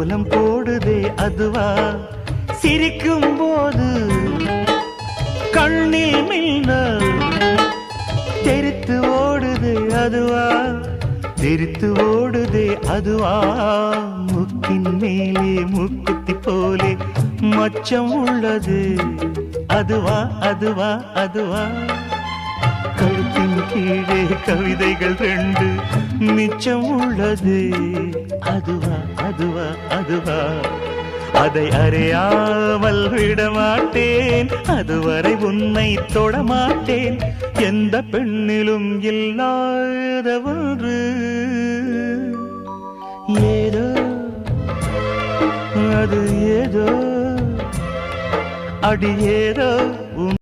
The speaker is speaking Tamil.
கோலம் போடுதே அதுவா சிரிக்கும் போது கண்ணில் மின்னல் தெரித்து ஓடுதே அதுவா தெரித்து ஓடுதே அதுவா முக்கின் மேலே முக்குத்தி போலே மச்சம் உள்ளது அதுவா அதுவா அதுவா கழுத்தின் கீழே கவிதைகள் 2 மிச்சம் உள்ளது அதுவா அதுவா அதுவா அதை அறியாமல் விடமாட்டேன் அதுவரை உன்னை தொடமாட்டேன் எந்த பெண்ணிலும் இல்லாத ஒன்று ஏதோ அது ஏதோ அடி ஏதோ